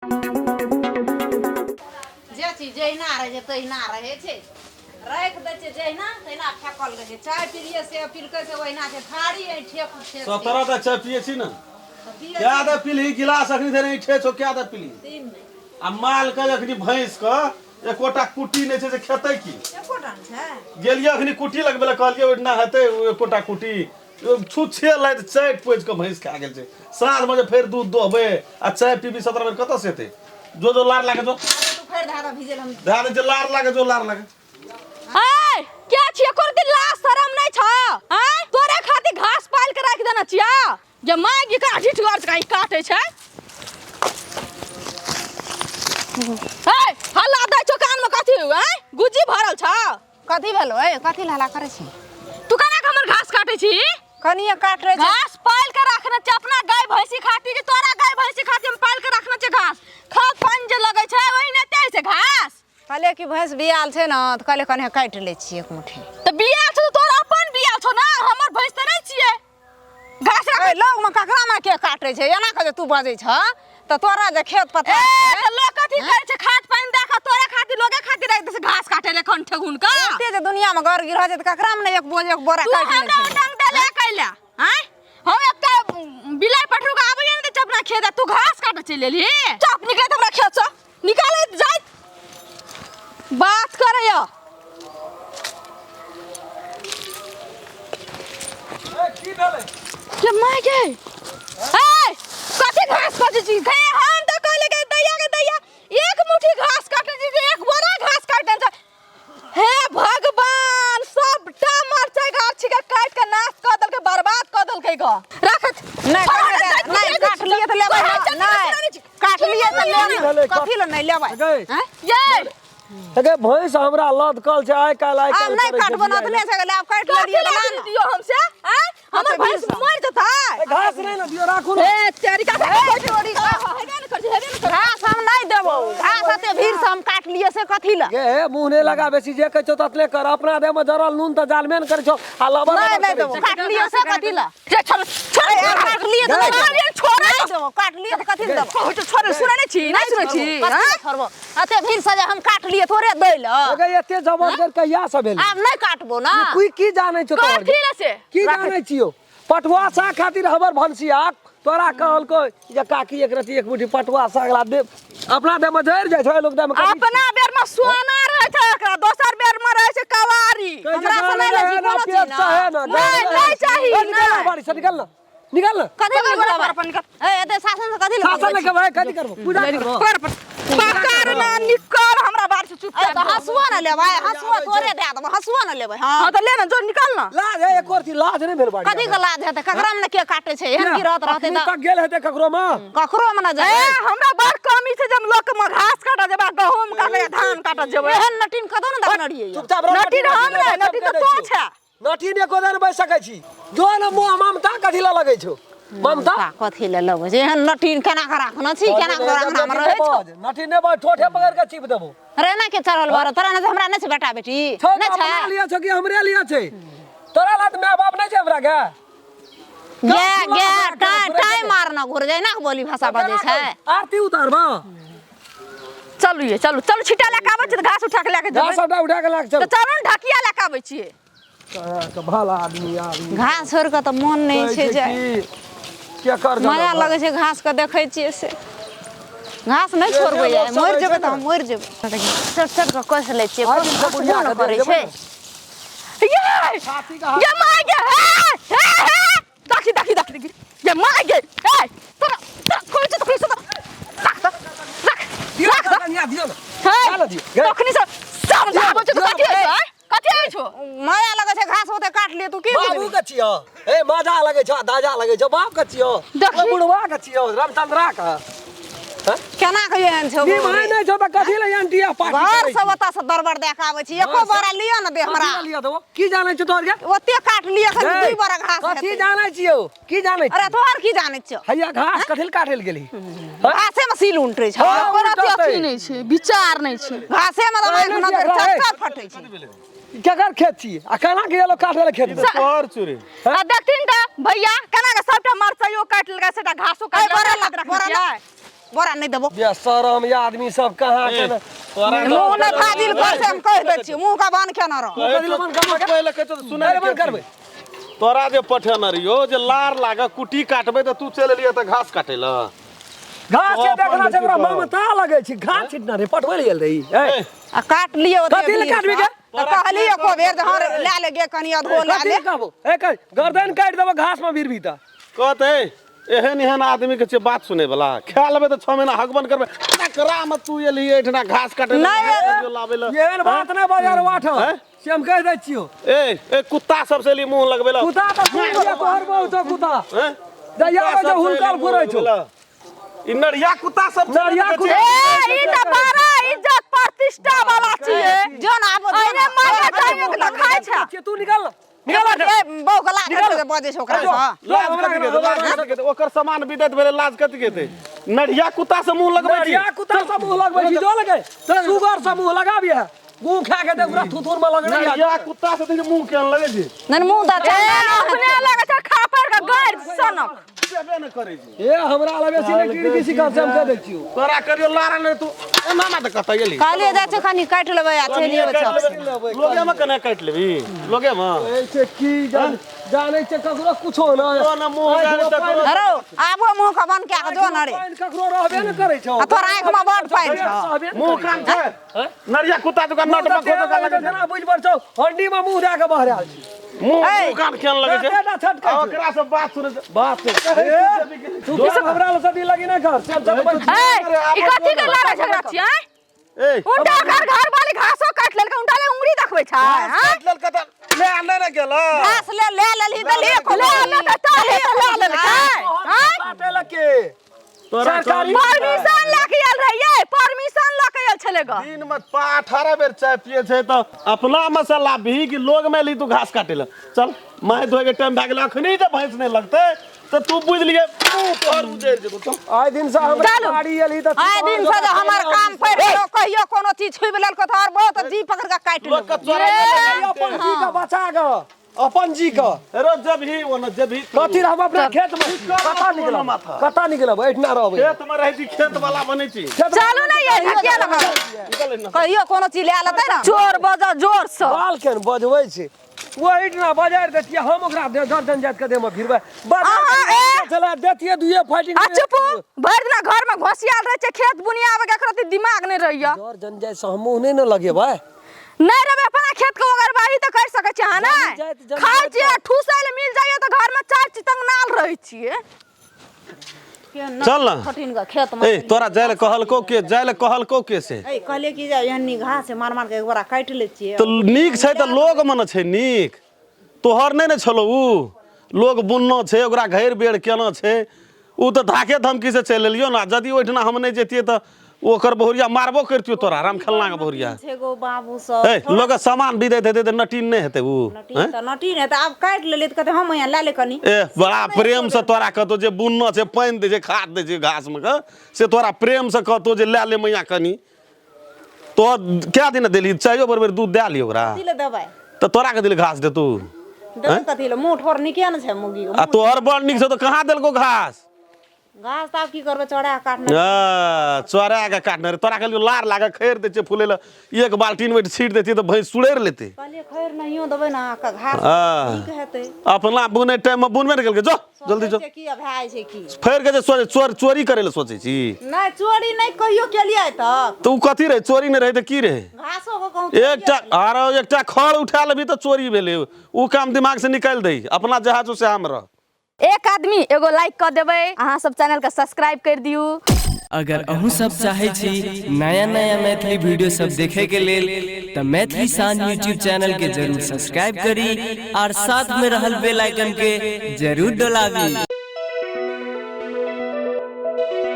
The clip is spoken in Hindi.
जे चीज जहिना रहे छै तहिना रहे छै राख दे छै जहिना तहिना फेकल रहे छै चाय पिलिए से पिलकै से ओहिना छै थारी ए ठेक ठेक सतरा ता चाय पिए छी ना क्या दा पिली गिलास अखनी धरे ठे छो क्या दा पिली तीन आ माल के अखनी भैंस के एकोटा कुटी नै छै से खेतै की एकोटा छै गेलिए अखनी कुटी लगबे कहलिए ओइना हेतै एकोटा कुटी छुछे लाइट चाट पोज के भैंस खा गेल छै साँझ में फेर दूध दोहबे आ चाय पीबी 17 बेर कत से हेतै जो लार लागे जो तू फेर धारा भिजेल हम धारे जे लार लागे जो लार लागे ए क्या छिए करती लाज शरम नै छ हैं तोरे खातिर घास पाल के राख देना छिया जे माय की का ढिठ घर से काटे छै ए हल्ला दै छ कान में कथि हैं गुजी भरल छ कथि भेलो ए कथि हल्ला करे छी तू कना हमर घास काटे छी कनिया काट रहे छै घास पाल के रखना छै अपना गाय भैंसी खातिर कि तोरा गाय भैंसी खातिर हम पाल के रखना छै घास खाद पानी जे लगे छै ओहि ने तै से घास कहले कि भैंस बियाल छै ना त कहले कने काट ले छी एक मुट्ठी त बियाल छ तोरा अपन बियाल छ ना हमर भैंस त नै छिए घास ए लोग में ककरा में के काटे छै एना के तू बजै छ त तोरा जे खेत पथार ए लोग कथि करे छै खाद पानी देखा तोरा खातिर लोगे खातिर राख दे से घास काटे ले खन ठगुन का एते जे दुनिया में घर गिर छै त ककरा में एक बोझ एक बोरा तू काट ले हमरा डंग दे कैला हैं हम एकटा बिलाई पठरू के आबै ने चपना खेत तू घास काटे चले ली चप निकले हमरा खेत से निकाले जाय बात करे या ए की भेले के माय गे ए कथि घास काटे छी खे हम त कहले के दैया एक मुट्ठी घास काटे छी एक बोरा घास काटे छ हे भगवान सबटा मरचाई गाछ के काट के नाश क दल के बर्बाद क दल के ग रखत नहीं काट लिए त लेबै नहीं काट लिए त लेबै कथि ल नहीं लेबै हैं ये अगे भैंस हमरा लद कल छै आइ काल आइ अब काल नहीं काटबो न त ले सके अब काट ले दियो काट दियो हमसे हैं हमर भैंस मर जता घास नै न दियो राखू न ए तेरी का छोड़ी हेबे न कर घास हम नहीं देबो घास अते भीड़ से हम काट लिए से कथि ल गे मुंह नै लगा बेसी जे कहै छौ ततले कर अपना दे में जरल नून त जालमेन करै छौ आ लबर नहीं देबो काट लिए से कथि ल जे छोड़ काट लिए त अरे छोड़ नहीं देबो काट लिए त कथि ल देबो छोड़ सुनै नै छी नै सुनै छी हां छोड़बो अते भीड़ से जे हम काट लिए थोड़े दै ल अगे एते जबरदस्त कहिया से भेल अब नहीं काटबो ना कोई की जानै छौ तोहर कथि ले से की जानै छियो पटुआ साग खातिर हमर भनसिया तोरा कहलको जे काकी एक रति एक मुट्ठी पटुआ साग ला दे अपना दे में जर जाय छै लोग दे में अपना बेर में सोना रहे छै एकरा दोसर बेर में रहे छै कवारी हमरा से नहीं ले जी कोनो चीज ना नहीं चाहिए ना बाड़ी से निकल ना निकल ना कथि ल बोला अपन ए एते शासन से कथि ल शासन में कहबै कथि करबो पूजा करबो पकार ना निकल हमरा बार से चुपचाप तो हसुआ न लेबै हसुआ तोरे दे दब हसुआ न लेबै हां हां तो ले ना जो निकल ना लाज है एक और थी लाज नहीं भेल बाड़ी कथि के लाज हेतै ककरा में के काटे छै एहन गिरत रहतै तक गेल हेतै ककरो में ककरो में न ए जाय हमरा बड़ कमी छै जब लोग में घास काटा जेबा गहूम काटे धान काटा जेबे एहन नटिन कतौ न देखने रहियै चुपचाप रह नटी हम नै नटी तो तो छै नटी ने को देर बैस सकै छी जो न मोह ममता कथि ल लगै छौ ममता कथि ले लेबै जे एहन नटिन केना के राखना छी केना के राखना हम रहै छौ नटी ने बा ठोठे पकड़ के चिप देबो रे ना के चढ़ल बर तोरा न हमरा नै छै बेटा बेटी नै छै अपना लिया छौ कि हमरे लिया छै तोरा लात माय बाप नै छै हमरा के गे टाइम मारना घुर जाय ना बोली भाषा बजै छै आरती उतारबा चलू ये चलू चलू छिटा लेके आबै छी त घास उठा के लेके घास जेबै सबटा उठा के लाग चल तो चलू न ढकिया लेके आबै छियै तो भला आदमी आदमी घास छोड़ के त मन नै छै जे के कर मजा लगै छै घास के देखै छियै से घास नहीं छोड़बै यार मर जेबै त हम मर जेबै चट चट के कस लै छियै कोन बुढ़िया न करै छै ये ये माय गे देखी ये माय गे ए तोरा कोइ छ कोइ छ रख दियो कनिया दियो ना चल दियो तखनी से समझाबो छ कथि है कथि है छो माया लगै छै घास होते काट लिए तू की बाबू के छियो ए मजा लगै छ दाजा लगै छ बाप के छियो बुढ़वा के छियो रामचंद्रा का केना के एहन छौ नी माय नै छ त कथि ल एंटिया पार्टी घर से ओता से दरबर देखाबै छी एको बड़ा लियो न दे हमरा लियो दो की जानै छ तोर के ओते काट लिए खाली दुई बड़ा घास कथि जानै छियो की जानै अरे तोहर की जानै छ हैया घास कथिल काटल गेली घासे में सील उंटै छ कोनो अथी नै छै विचार नै छै घासे में दबाइ न चक्का फटै छै केकर खेत छी आ केना के एलो काटे ले खेत तोर चोरी आ देखथिन त भैया केना के सबटा मरचाइयो काट लेगा सेटा घासो काट बड़ा बोरा नहीं देबो बेशरम ये आदमी सब कहाँ के न मुंह न फाजिल कर से हम कह दै छी मुंह का बान के न रह पहले कहतो सुनै अरे बंद करबै तोरा जे पठे न रहियो जे लार लागे कुटी काटबे त तू चल एलिए त घास काटे ल घास के देखना छै ओकरा ममता लगे छै घास छिटना रे पटबै लेल रही ए आ काट लियो कथी ले काटबी के त कहली एको बेर जे हर ले ले गे कनी अधो ला ले कहबो ए कह गर्दन काट देबो घास में भिरभी त कहते एहन एहन आदमी के छै बात सुने वाला खा लेबे त 6 महीना हगबन करबे एकरा में तू एलिए एठना घास काटे नहीं। लाबे ल एहन बात नै बाजार वाठ से हम कह दै छियो ए कुत्ता सब से एलिए मुंह लगबे ल कुत्ता त सुनिया तोहर बहुत कुत्ता हैं दया के हुनकर फुरै छौ इ नरिया कुत्ता सब नरिया कुत्ता ए ई त बड़ा इज्जत प्रतिष्ठा वाला छिए जोन आबो अरे मारे टाइम के खाय छै तू निकल निकल ए बौ गला के बजे छै ओकरा से लाज कथी के लाज कथी के ओकर सामान विदैत भेले लाज कथी के दे नरिया कुत्ता से मुंह लगबै छी नरिया कुत्ता से मुंह लगबै छी जो लगे सुगर से मुंह लगाबिए गू खा के दे पूरा थुथुर में लगै नरिया कुत्ता से देखि मुंह केन लगे छी नन मुंह दा ए अपने लगे छै खापर के गैर सनक देबे न करै छी ए हमरा लगे सिलेक्टिव किसी काम से हम कह दै छियो तोरा करियो लारा ने तू ए मामा त कतै एली काले जा छै खानी काट लेबै आ छेलिए छप लोगे में कने काट लेबी लोगे में ऐसे की जाने छै ककरो कुछो ना तो न मुंह गाड़ी त करो अरे आबो मुंह का बन के जो न रे ककरो रहबे न करै छौ आ तोरा आंख में बड़ पाइन छ मुंह कान छै नरिया कुत्ता तो का नट में खोद का लगे जना बुझ पर छौ हंडी में मुंह दे के बाहर आल छी मुंह कान केन लगे छै बेटा छटका आ ओकरा से बात सुने बात तू किस हमरा ल सदी लगी ना घर चल चल ए ई कथि के लड़ाई झगड़ा छिए ए उनटा घर वाली घासो काट लेलकै उनटा ले उंगली देखबै छै हां काट लेल कत ले आने रे गेलो घास ले लेली दली को ले त ताहे ले लेलकै हां काटे लके तोरा परमिशन लाके आयल रहिए परमिशन लाके आयल छले ग दिन में 18 बेर चाय पिए छै त अपना मसाला भी कि लोग में ली तू घास काटे ल चल मैं धोए के टाइम भाग गेल अखनी जे भैंस नहीं लगते तो तू बुझ लिए तोहर उजैर जेबो चल आइ दिन से हम गाड़ी एली त आइ दिन से जो हमर काम पर कहियो कोनो चीज छुब लेल को तोहर बहुत जी पकड़ के काट लोग का ले चोरा अपन जी का बचा ग अपन जी का रो जब ही वो न जब ही कथी हम अपना खेत में कता निकलब एठना रहबै खेत में रही थी खेत वाला बने छी चलू ना ये ढकिया लगा निकल न कहियो कोनो चीज ले लेतै ना जोर बजा जोर से बाल केन बजबै छै वो इतना बाजार देतिए हम ओकरा दर्जन जात के दे में फिरबै बाजार चला देतिए दुए फाइटिंग आ चुप भर दिना घर में घोसियाल रहे छै खेत बुनिया आवे के खरती दिमाग नहीं रहिया दर्जन जाय से हम मुंह नहीं न लगेबै नहीं रहे अपना खेत को अगर बाही तो कर सके छै ना खाय छिए ठूसैल मिल जाइए तो घर में चार चितंग नाल रहै छिए चल ना खटिन का खेत में ए तोरा जाय ले कहलको के से ए कहले की जा यहनी घास से मार मार के एक बार काट ले छिए तो नीक छै त लोग मन छै नीक तोहर नहीं ने छलो उ लोग बुननो छै ओकरा घेर बेड़ केना छै उ त धाके धमकी से चल लियो ना जदी ओठना हम नहीं जेतिए त ओकर बहुरिया मारबो करतियो तोरा राम खेलना के बहुरिया छेगो बाबू सब ए लोग सामान भी देते त नटीन नहीं हेते उ नटीन त नटीन है त अब काट लेले त कहते हम यहां ला ले कनी ए बड़ा प्रेम से तोरा कहतो जे बुननो छै पानी दे छै खाद दे छै घास में के से तोरा प्रेम से कहतो जे ले ले मैया कनी तो क्या दिन देली चाहिए बरबर दूध दे ली ओकरा दिले दबाई तो तोरा के दिल घास दे तू दे कथि ले मुंह ठोर निके न छै मुगी आ तोहर बड़ निक से तो कहाँ देलको घास घास त की करबे चढ़ा काटना चोरा के काटने रे तोरा के लिए लार लागे खैर दे छै फूले ल एक बाल्टीन में छीट देती तो भैंस सुड़ेर लेते कहले खैर नहियो देबै ना का घास हाँ। ठीक हेतै अपना बुने टाइम में बुनबे न गेल जो जल्दी जो सोचै की भाई छै की फेर के जे चोरी करे ले सोचे छी नहीं चोरी नहीं कहियो केलियै तक तू कथी रहे चोरी नहीं रहे तो की रहे घासो को कहूं एकटा खड़ उठा लेबी तो चोरी भेले उ काम दिमाग से निकाल दई अपना जहाज से हम रह एक आदमी एगो लाइक कर देबै अहाँ सब चैनल के सब्सक्राइब कर दियौ अगर अहूँ सब चाहे छी नया नया मैथिली वीडियो सब देखे के लेल तो मैथिली शान यूट्यूब चैनल के जरूर सब्सक्राइब करी और साथ में रहल बेल आइकन के जरूर दबावी।